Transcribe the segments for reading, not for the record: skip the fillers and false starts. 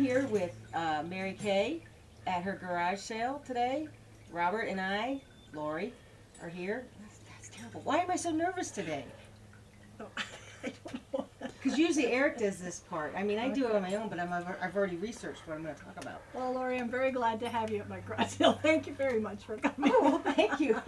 here with Mary Kay at her garage sale today. Robert and I, Laurie, are here. That's terrible. Why am I so nervous today? Oh, I don't know. Because usually Eric does this part. I mean, I do it on my own, but I've already researched what I'm going to talk about. Well, Laurie, I'm very glad to have you at my garage sale. Thank you very much for coming. Oh, well, thank you.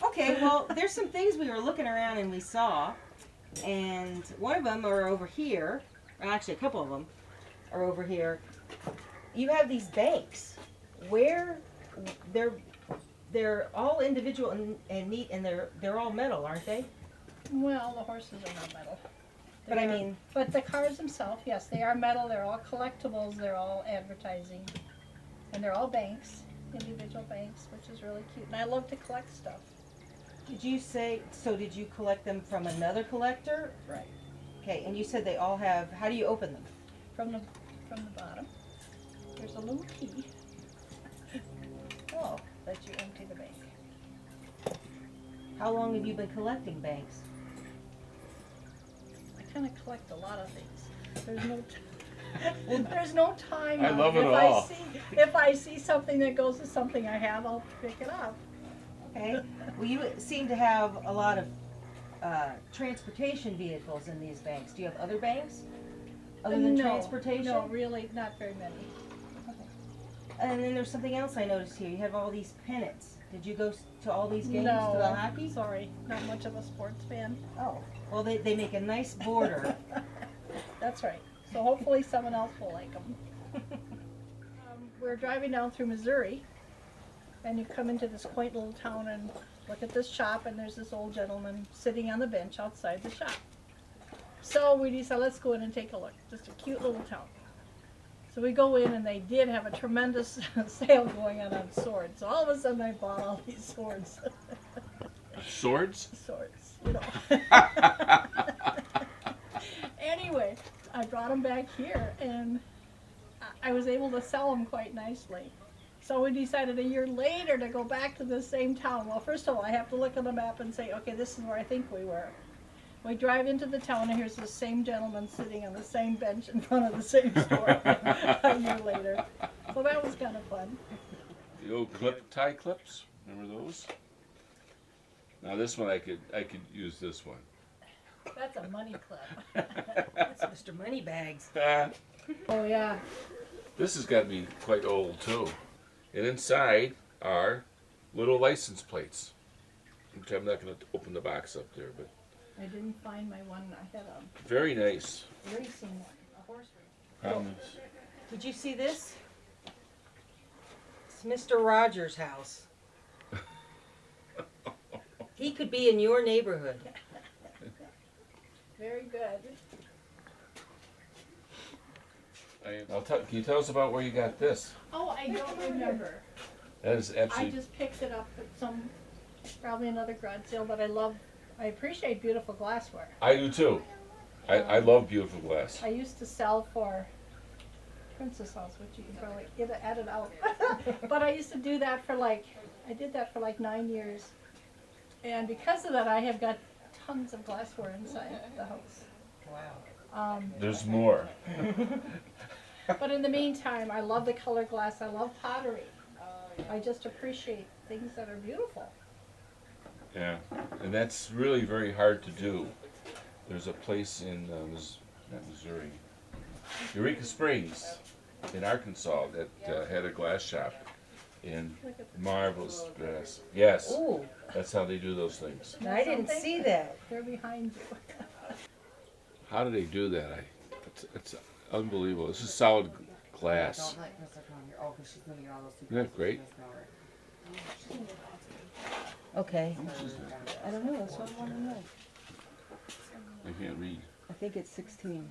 Okay, well, there's some things we were looking around and we saw, and one of them are over here. Well, actually, a couple of them are over here. You have these banks where they're all individual and neat, and they're all metal, aren't they? Well, the horses are not metal. But I mean, But the cars themselves, yes, they are metal. They're all collectibles. They're all advertising. And they're all banks, individual banks, which is really cute. And I love to collect stuff. did you collect them from another collector? Right. Okay, and you said they all have, how do you open them? From the bottom, there's a little key. Oh, That you empty the bank. how long have you been collecting banks? I kind of collect a lot of things. There's no time. I love it if all. If I see something that goes with something I have, I'll pick it up. Okay, well, you seem to have a lot of transportation vehicles in these banks. Do you have other banks other than transportation? No, really, not very many. And then there's something else I noticed here. You have all these pennants. Did you go to all these games No, to the hockey? sorry, not much of a sports fan. Oh, well, they make a nice border. That's right. So hopefully someone else will like them. We're driving down through Missouri, and you come into this quaint little town and look at this shop, and there's this old gentleman sitting on the bench outside the shop. So we decided, let's go in and take a look. Just a cute little town. So we go in, and they did have a tremendous sale going on swords. So all of a sudden I bought all these swords. Swords? Swords, you know. Anyway, I brought them back here, and I was able to sell them quite nicely. So we decided a year later to go back to the same town. Well, first of all, I have to look at the map and say, okay, this is where I think we were. We drive into the town, and here's the same gentleman sitting on the same bench in front of the same store a year later. So that was kind of fun. The old tie clips. Remember those? Now this one I could use this one. That's a money clip. That's Mr. Moneybags. Oh, yeah. This has got to be quite old too. And inside are little license plates. Which I'm not going to open the box up there, but I didn't find my one. I had a very nice. racing one, a horse race. Did you see this? It's Mr. Rogers' house. He could be in your neighborhood. Very good. Can you tell us about where you got this? Oh, I don't remember. That is I absolutely. just picked it up at probably another garage sale, but I appreciate beautiful glassware. I do too. I love beautiful glass. I used to sell for Princess House, which you can probably edit out. But I used to do that I did that for like 9 years. And because of that, I have got tons of glassware inside the house. Wow. There's more. But in the meantime, I love the colored glass. I love pottery. I just appreciate things that are beautiful. Yeah, and that's really very hard to do. There's a place in not Missouri, Eureka Springs, in Arkansas that had a glass shop, and marvelous glass. Yes, Ooh, that's how they do those things. I didn't see that. They're behind you. How do they do that? It's unbelievable. This is solid glass. Isn't that great? Okay. I don't know. That's what I want to know. I can't read. I think it's 16.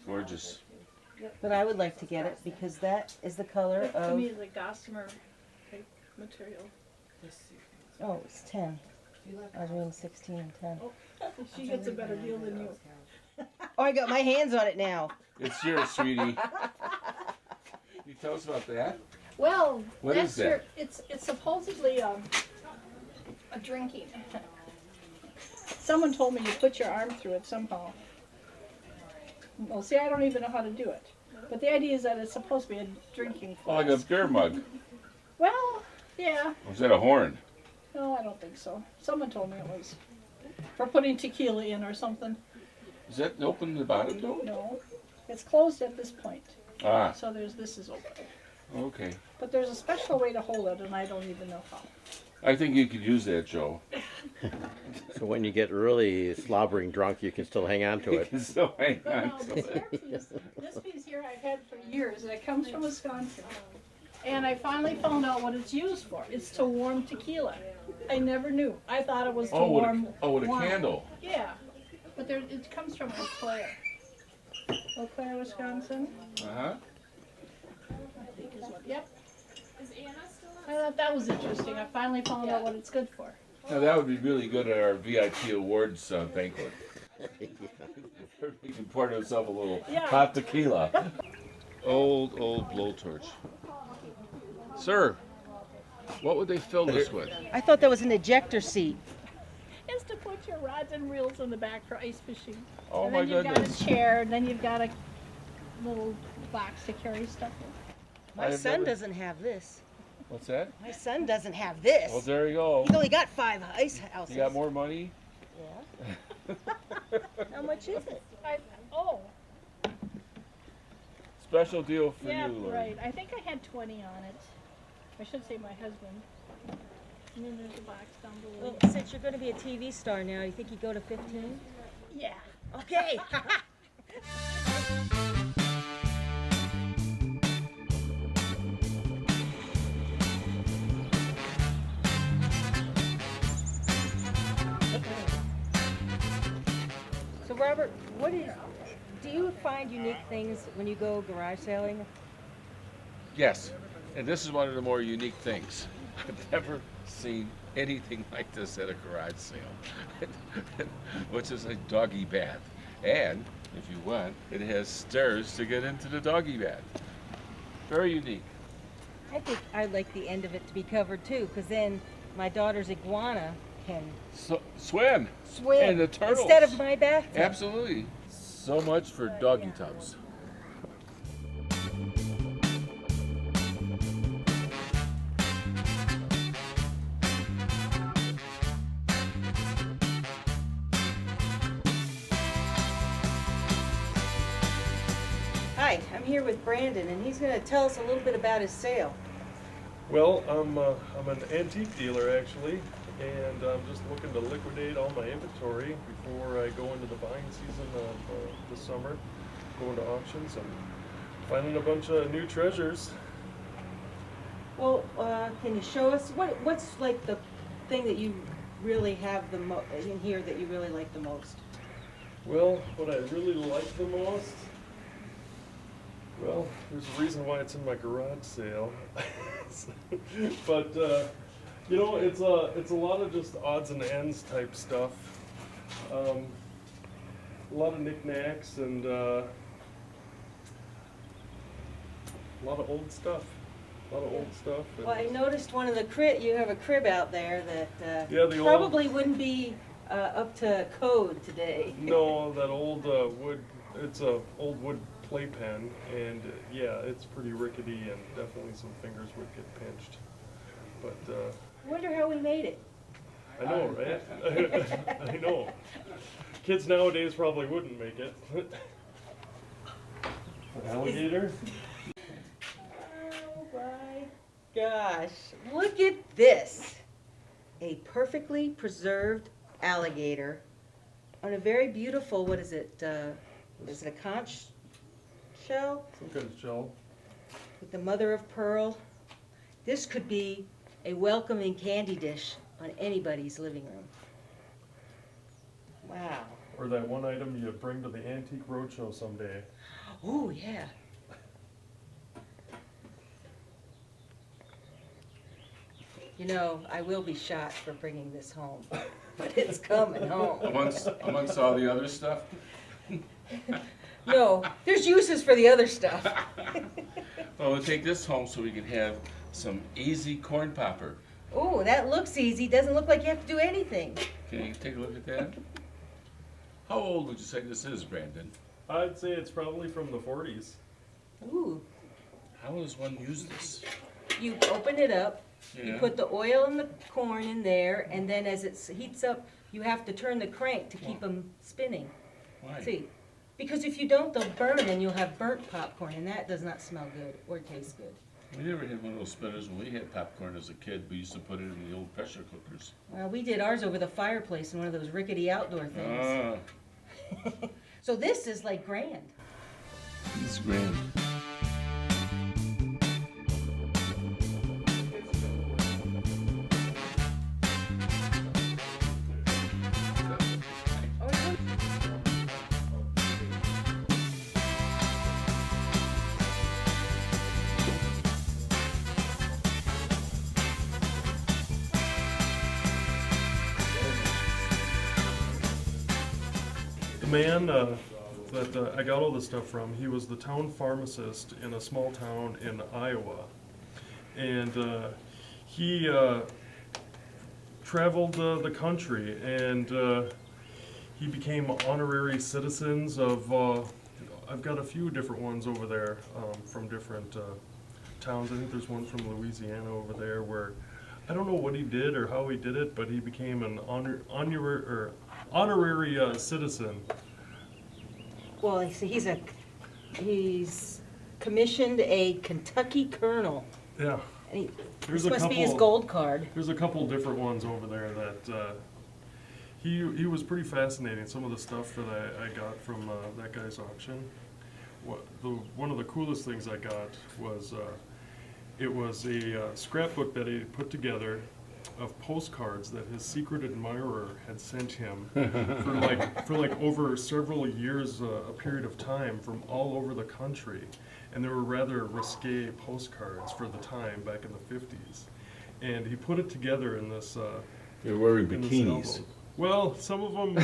Gorgeous. But I would like to get it because that is the color To of. me, the gossamer type material. Oh, it's 10. I was reading 16 and 10. She gets a better deal than you. Oh, I got my hands on it now. It's yours, sweetie. Can you tell us about that? Well, What that's is that? it's supposedly a drinking. Someone told me you put your arm through it somehow. Well, see, I don't even know how to do it. But the idea is that it's supposed to be a drinking Oh, like flask. a beer mug. Well, yeah. Or is that a horn? No, I don't think so. Someone told me it was for putting tequila in or something. Is that open at the bottom though? No, it's closed at this point. Ah, So this is open. okay. But there's a special way to hold it, and I don't even know how. I think you could use that, Joe. So when you get really slobbering drunk, you can still hang on to You it. can still hang But on no, to this it. piece here I've had for years, and it comes from Wisconsin. And I finally found out what it's used for. It's to warm tequila. I never knew. I thought it was to Oh, warm with a wine. candle. Yeah, but it comes from Eau Claire. Eau Claire, Wisconsin. Uh-huh. I think is what. Yep. I thought that was interesting. I finally found out what it's good for. Now that would be really good at our VIP awards banquet. He can pour himself a little Yeah. hot tequila. Old blowtorch. Sir, what would they fill this with? I thought that was an ejector seat. It's to put your rods and reels in the back for ice fishing. Oh and my then you've goodness. got a chair, and then you've got a little box to carry stuff in. My I've son never- doesn't have this. What's that? My son doesn't have this. Well, there you go. He's only got 5 ice houses. You got more money? Yeah. How much is it? Oh, Special deal for yeah, you, Laurie. right. I think I had 20 on it. I should say my husband. And then there's a box down below. Well, since you're going to be a TV star now, you think you go to 15? Yeah. Okay. So Robert, do you find unique things when you go garage sailing? Yes, and this is one of the more unique things. I've never seen anything like this at a garage sale, which is a doggy bath. And if you want, it has stairs to get into the doggy bath. Very unique. I think I'd like the end of it to be covered too, because then my daughter's iguana can So, swim. swim And the turtles. instead of my bathtub. Absolutely. So much for doggy tubs. Hi, I'm here with Brandon, and he's going to tell us a little bit about his sale. Well, I'm an antique dealer actually, and I'm just looking to liquidate all my inventory before I go into the buying season of this summer, going to auctions and finding a bunch of new treasures. Well, can you show us what's like the thing that you really have in here that you really like the most? Well, what I really like the most, well, there's a reason why it's in my garage sale, but you know, it's a lot of just odds and ends type stuff. A lot of knickknacks and a lot of old stuff. And Well, I noticed one of the you have a crib out there that Yeah, the old- probably wouldn't be up to code today. no, that old wood. It's a old wood playpen, and yeah, it's pretty rickety, and definitely some fingers would get pinched. But I wonder how we made it. I know, right? I know. Kids nowadays probably wouldn't make it. An alligator? Oh my gosh, look at this. A perfectly preserved alligator on a very beautiful, what is it? Is it a conch shell? Some kind of shell. With the mother of pearl. This could be a welcoming candy dish on anybody's living room. Wow. Or that one item you bring to the Antique Roadshow someday. Oh, yeah. You know, I will be shot for bringing this home, but it's coming home. Amongst all the other stuff. No, there's uses for the other stuff. Well, we'll take this home so we can have some easy corn popper. Oh, that looks easy. Doesn't look like you have to do anything. Can you take a look at that? How old would you say this is, Brandon? I'd say it's probably from the 40s. Ooh. How does one use this? You open it up, you Yeah. put the oil and the corn in there, and then as it heats up, you have to turn the crank to keep them spinning. Why? See, because if you don't, they'll burn and you'll have burnt popcorn, and that does not smell good or taste good. We never had one of those spinners when we had popcorn as a kid. We used to put it in the old pressure cookers. Well, we did ours over the fireplace in one of those rickety outdoor things. Ah, So this is like grand. it's grand. The man that I got all this stuff from, he was the town pharmacist in a small town in Iowa. And he traveled the country, and he became honorary citizens of, I've got a few different ones over there from different towns. I think there's one from Louisiana over there where, I don't know what he did or how he did it, but he became an honorary citizen. Well, I see he's commissioned a Kentucky colonel. Yeah. And There's this a must be his couple- gold card. There's a couple different ones over there that he was pretty fascinating. Some of the stuff that I got from that guy's auction. One of the coolest things I got was it was a scrapbook that he put together of postcards that his secret admirer had sent him for like over several years, a period of time, from all over the country. And they were rather risque postcards for the time back in the 50s. And he put it together in this You're wearing in this bikinis. album. Well, some of them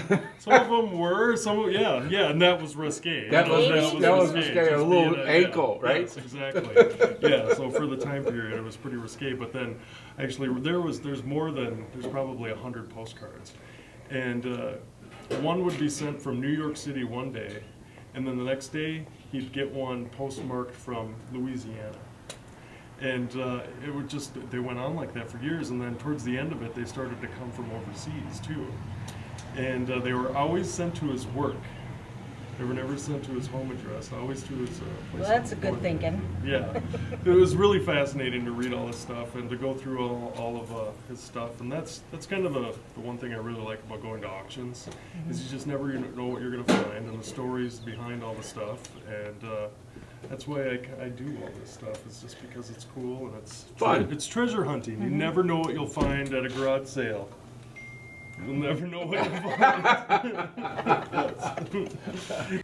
were, yeah, and that was risque. That was risque, a just little being ankle, right? Yes, exactly. Yeah, so for the time period, it was pretty risque. But then, actually, there's probably 100 postcards, and one would be sent from New York City one day, and then the next day he'd get one postmarked from Louisiana. And it would they went on like that for years, and then towards the end of it, they started to come from overseas too. And they were always sent to his work. They were never sent to his home address, always to his place. Well, that's a of good work. thinking. Yeah, it was really fascinating to read all this stuff and to go through all of his stuff. And that's kind of the one thing I really like about going to auctions, is you just never know what you're going to find, and the stories behind all the stuff. And that's why I do all this stuff. It's just because it's cool and it's Fun. It's treasure hunting. You never know what you'll find at a garage sale. You'll never know what you'll find.